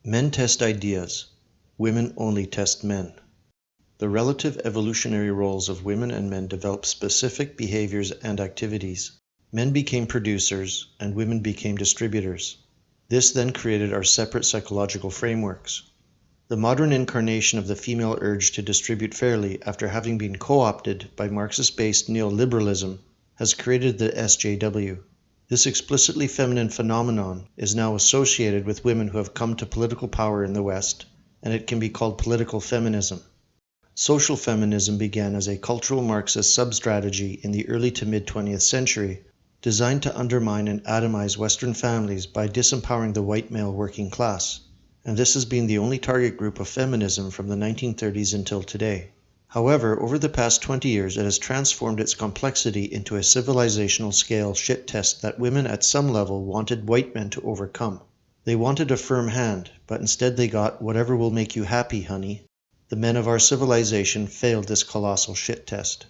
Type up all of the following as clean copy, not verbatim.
Men test ideas, women only test men. The relative evolutionary roles of women and men developed specific behaviors and activities. Men became producers and women became distributors. This then created our separate psychological frameworks. The modern incarnation of the female urge to distribute fairly after having been co-opted by Marxist-based neoliberalism has created the SJW. This explicitly feminine phenomenon is now associated with women who have come to political power in the West, and it can be called political feminism. Social feminism began as a cultural Marxist sub-strategy in the early to mid-20th century, designed to undermine and atomize Western families by disempowering the white male working class, and this has been the only target group of feminism from the 1930s until today. However, over the past 20 years it has transformed its complexity into a civilizational scale shit test that women at some level wanted white men to overcome. They wanted a firm hand, but instead they got whatever will make you happy, honey. The men of our civilization failed this colossal shit test.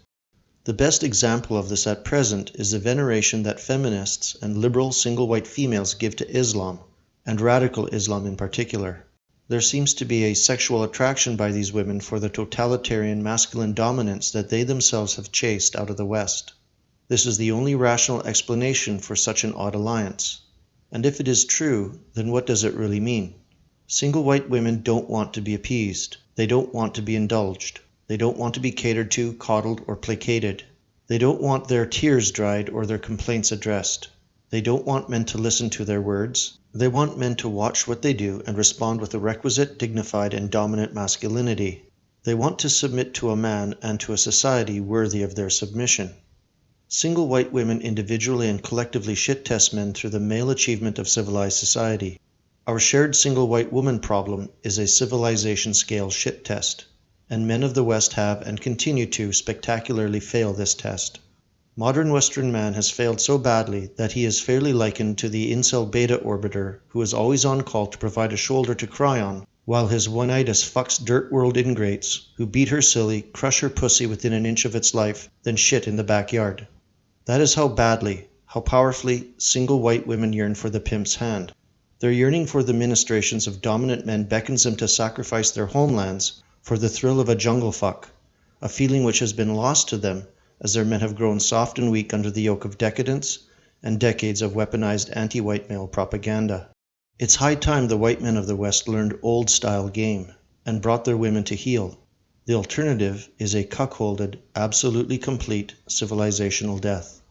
The best example of this at present is the veneration that feminists and liberal single white females give to Islam, and radical Islam in particular. There seems to be a sexual attraction by these women for the totalitarian masculine dominance that they themselves have chased out of the West. This is the only rational explanation for such an odd alliance. And if it is true, then what does it really mean? Single white women don't want to be appeased. They don't want to be indulged. They don't want to be catered to, coddled, or placated. They don't want their tears dried or their complaints addressed. They don't want men to listen to their words. They want men to watch what they do and respond with the requisite dignified and dominant masculinity. They want to submit to a man and to a society worthy of their submission. Single white women individually and collectively shit test men through the male achievement of civilized society. Our shared single white woman problem is a civilization scale shit test, and men of the West have and continue to spectacularly fail this test. Modern Western man has failed so badly that he is fairly likened to the incel beta orbiter who is always on call to provide a shoulder to cry on, while his one-itis fucks dirt world ingrates who beat her silly, crush her pussy within an inch of its life, then shit in the backyard. That is how badly, how powerfully, single white women yearn for the pimp's hand. Their yearning for the ministrations of dominant men beckons them to sacrifice their homelands for the thrill of a jungle fuck, a feeling which has been lost to them as their men have grown soft and weak under the yoke of decadence and decades of weaponized anti-white male propaganda. It's high time the white men of the West learned old-style game and brought their women to heel. The alternative is a cuckolded, absolutely complete civilizational death.